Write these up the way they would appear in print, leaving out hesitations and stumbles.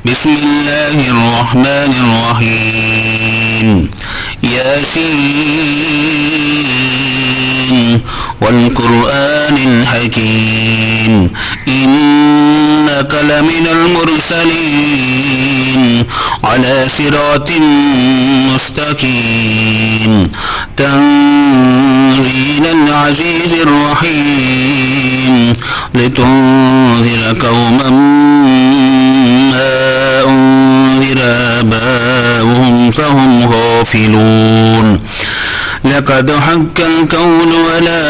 بسم الله الرحمن الرحيم. ياسين والقرآن الحكيم إنك لمن المرسلين على صراط مستقيم تنزيل العزيز الرحيم لتنذر قوما ما أنذر آباؤهم فهم غافلون. لقد حق القول على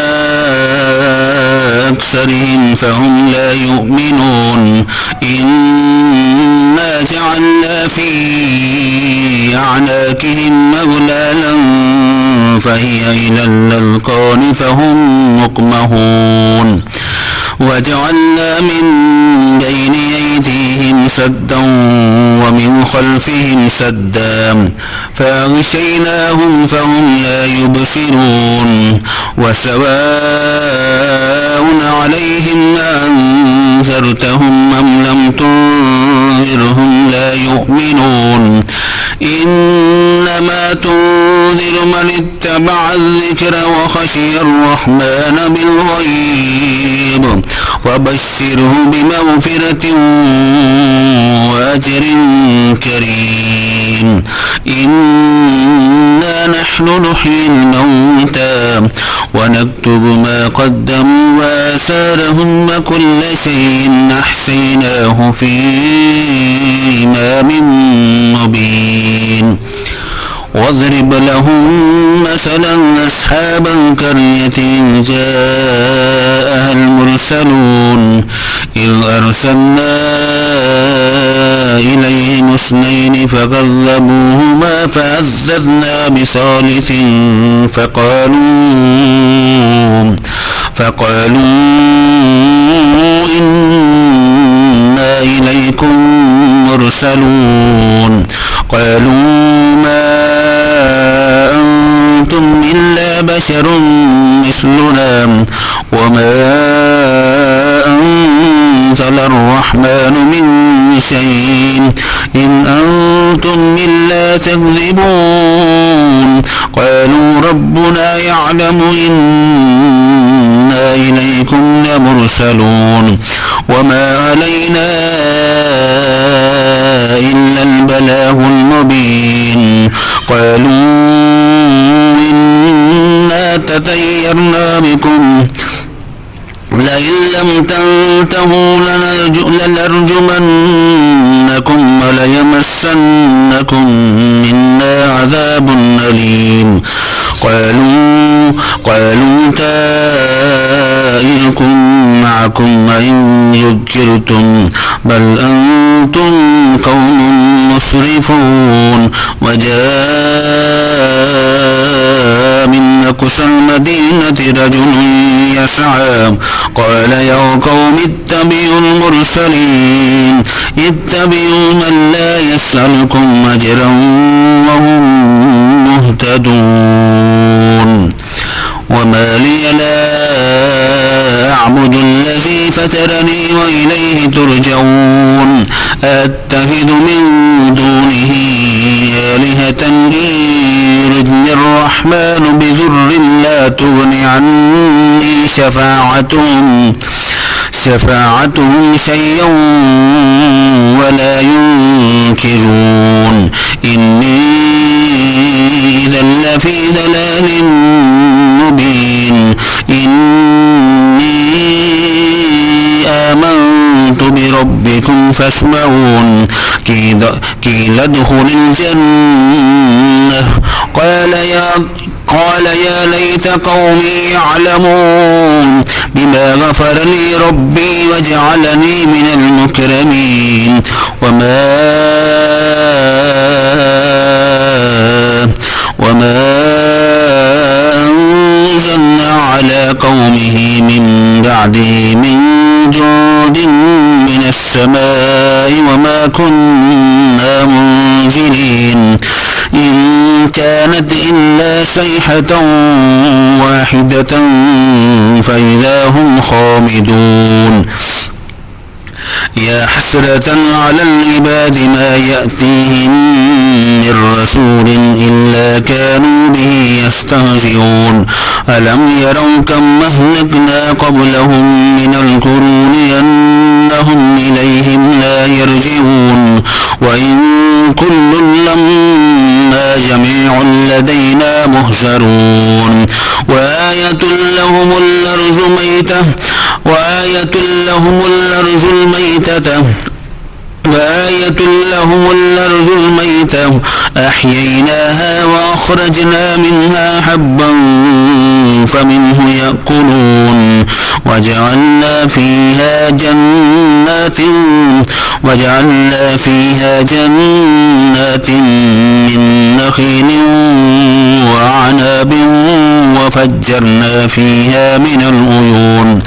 أكثرهم فهم لا يؤمنون. إنا جعلنا في أعناقهم أغلالا فهي إلى الأذقان فهم مقمحون. وجعلنا من بين أيديهم سدا ومن خلفهم سدا فأغشيناهم فهم لا يبصرون. وسواء عليهم أنذرتهم أم لم تنذرهم لا يؤمنون. إنما تنذر من اتبع الذكر وخشي الرحمن بالغيب وبشره بمغفرة وأجر كريم. إنا نحن نحيي الموتى ونكتب ما قدموا وآثارهم وكل شيء أحصيناه في إمام مبين. واضرب لهم مثلا أصحاب القرية إذ جاءها المرسلون إذ أرسلنا إليهم اثنين فكذبوهما فعززنا بثالث فقالوا إنا إليكم مرسلون. قالوا ما أنتم إلا بشر مثلنا وما أنزل الرحمن من شيء إن أنتم إلا تكذبون. قالوا ربنا يعلم إنا إليكم لمرسلون وما علينا إلا البلاغ المبين. قالوا إنا تطيرنا بكم لئن لم تنتهوا لنرجمنكم وليمسنكم منا عذاب أليم. قالوا طائركم معكم وإن ذكرتم بل أنتم قوم مسرفون. وجاء من أقصى المدينة رجل يسعى قال يا قوم اتبعوا المرسلين اتبعوا من لا يسألكم أجرا وهم مهتدون. وما لي لا أعبد الذي فطرني وإليه ترجعون. أتخذ من دونه آلهة إن يردني الرحمن بضر لا تغن عني شفاعتهم شيئا ولا ينكرون. إني إذا لفي ضلال مبين. إني آمنت بربكم فاسمعون. قيل ادخل الجنة قال يا ليت قومي يعلمون بما غفر لي ربي وجعلني من المكرمين. وما أنزلنا على قومه من بعده من جند من السماء وما كنا منزلين. إن كانت إلا صيحة واحدة فإذا هم خامدون. يا حسرة على العباد ما يأتيهم من رسول إلا كانوا به يستهزئون ألم يروا كم أهلكنا قبلهم من القرون أنهم إليهم لا يرجعون وإن كل لما جميع لدينا محضرون وآية لهم الأرض الميتة أحييناها وأخرجنا منها حبا فمنه يأكلون وجعلنا فيها جنات من نخيل وعناب وفجرنا فيها من العيون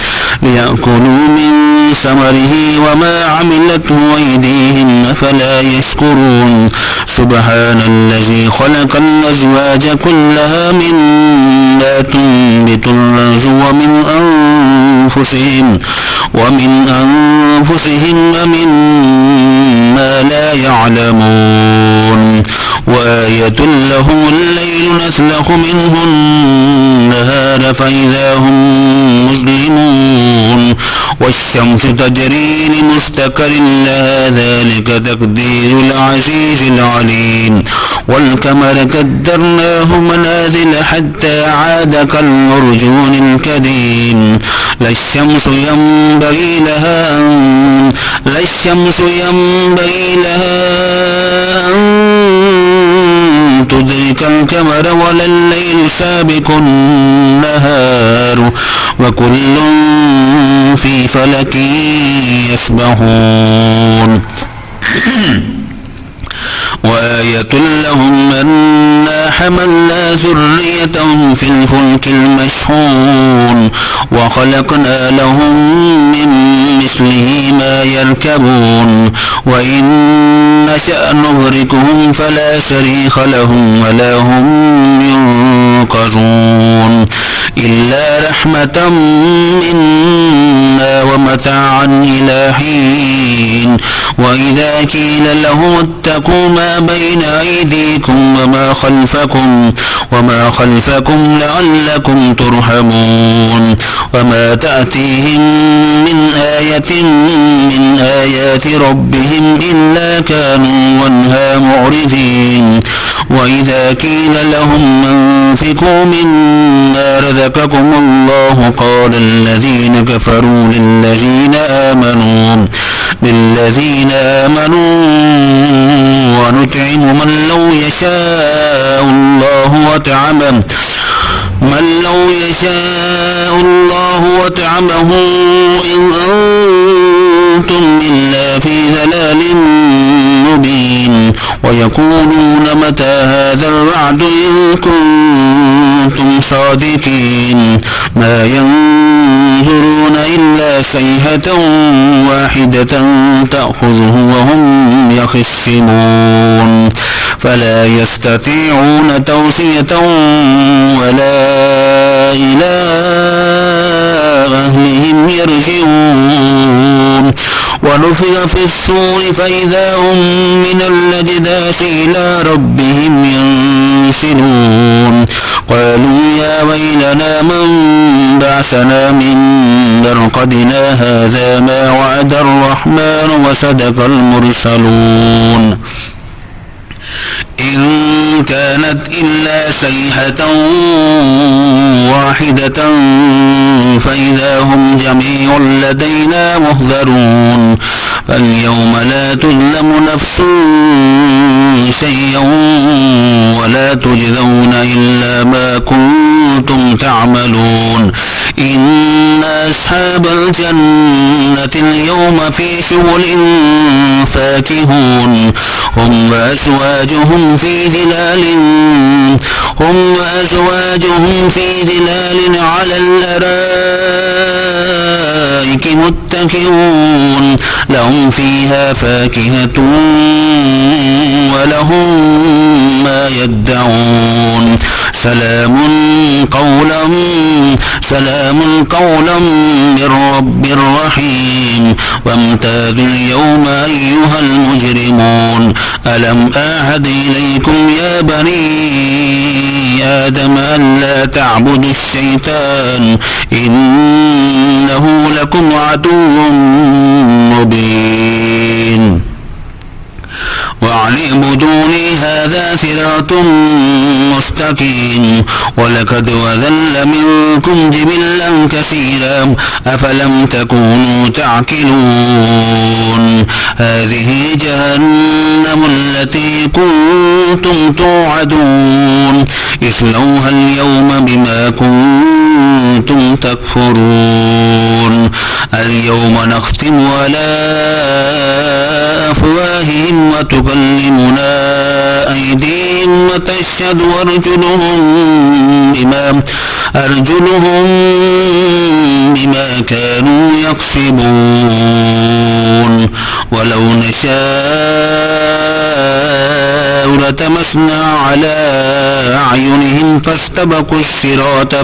ليأكلوا من ثمره وما عملته أيديهم أفلا يشكرون سبحان الذي خلق الأزواج كلها مما تنبت الأرض ومن أنفسهم ومما لا يعلمون وآية لهم الليل نسلخ منه النهار فإذا هم مظلمون والشمس تجري لمستقر لها ذلك تقدير العزيز العليم والقمر قدرناه منازل حتى عاد كالعرجون القديم لا الشمس ينبغي لها أن تدرك القمر ولا الليل سابق النهار وكل في فلك يسبحون وآية لهم أنا حملنا ذريتهم في الفلك المشحون وخلقنا لهم من مثله ما يركبون وإن نشأ نغرقهم فلا صريخ لهم ولا هم ينقذون إلا رحمة منا ومتاعا إلى حين وإذا قيل لهم اتقوا ما بين أيديكم وما خلفكم لعلكم ترحمون وما تأتيهم من آية من آيات ربهم إلا كانوا عنها معرضين وإذا قيل لهم أنفقوا مما رزقكم الله قال الذين كفروا للذين آمنوا ونطعم من لو يشاء الله وطعمه إن أنتم إلا في ضلال مبين ويقولون متى هذا الوعد إن كنتم صادقين ما ينظرون إلا صيحة واحدة تأخذهم وهم يخصمون فلا يستطيعون توصية ولا إلى أهلهم يرجعون ونفخ في الصور فإذا هم من الأجداث إلى ربهم ينسلون قالوا يا ويلنا من بعثنا من مرقدنا هذا ما وعد الرحمن وصدق المرسلون إن كانت إلا صيحة واحدة فإذا هم جميع لدينا محضرون فاليوم لا تظلم نفس شيئا ولا تجزون إلا ما كنتم تعملون إن أصحاب الجنة اليوم في شغل فاكهون هم وأزواجهم في ظلال على الأرائك متكئون لهم فيها فاكهة ولهم ما يدعون سلام قولا من رب رحيم وامتازوا اليوم أيها المجرمون ألم أعهد إليكم يا بني آدم ألا تعبدوا الشيطان إنه لكم عدو مبين وأن اعبدوني هذا صراط مستقيم ولقد وذل منكم جبلا كثيرا أفلم تكونوا تعقلون هذه جهنم التي كنتم توعدون اصلوها اليوم بما كنتم تكفرون اليوم نختم على أفواههم وتكلمنا أيديهم وتشهد أرجلهم بما كانوا يكسبون ولو نشاء لتمسنا على أعينهم فاستبقوا الصراط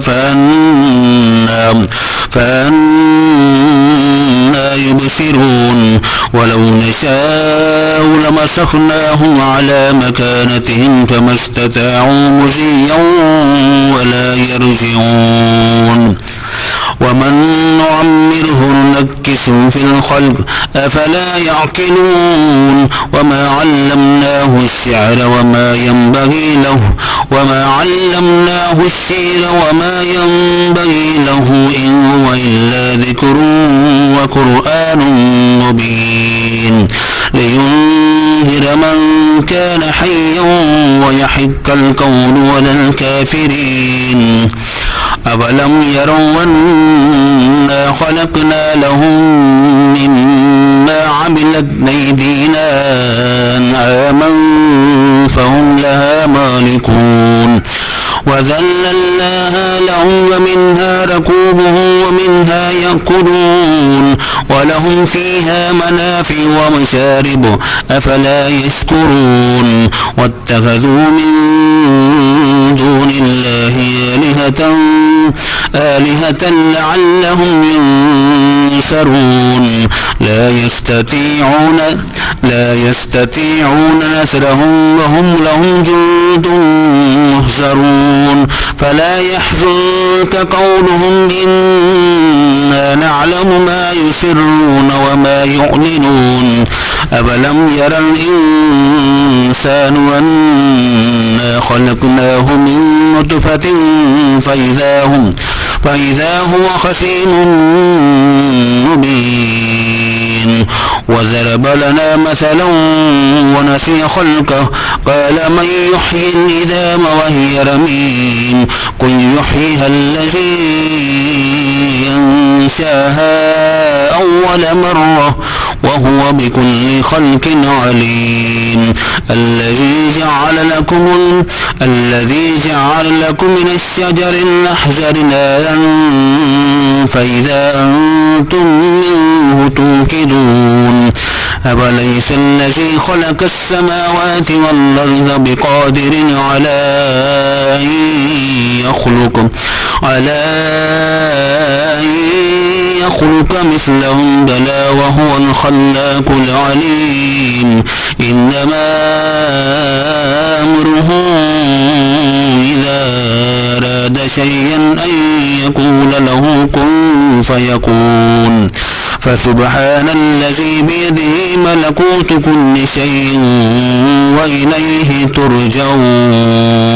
فأنا يبصرون ولو نشاء لمسخناهم على مكانتهم فما استطاعوا مضيا ولا يرجعون ومن نعمره ننكسه في الخلق أفلا يعقلون وما علمناه الشعر وما ينبغي له إن هو إلا ذكر وقرآن مبين لينذر من كان حيا ويحق القول على الكافرين أولم يروا أنا خلقنا لهم مما عملت أيدينا أنعاما فهم لها مالكون وذللناها لهم ومنها ركوبهم ومنها يأكلون ولهم فيها منافع ومشارب أفلا يشكرون واتخذوا من دون الله آلهة لعلهم ينصرون لا يستطيعون نصرهم وهم لهم جند مهزرون فلا يحزنك قولهم إنا نعلم ما يسرون وما يعلنون أولم يرى الإنسان أنا خلقناه من نطفة فإذا هو خصيم مبين وضرب لنا مثلا ونسي خلقه قال من يحيي العظام وهي رميم قل يحييها الذي أنشاها أول مرة وهو بكل خلق عليم الذي جعل لكم من الشجر الأحجر نارا فإذا أنتم منه توقدون أوليس الذي خلق السماوات والأرض بقادر على أن يخلق مثلهم بلى وهو الخلاق العليم إنما أمره إذا أراد شيئا أن يقول له كن فيكون فسبحان الذي بيده ملكوت كل شيء وإليه ترجعون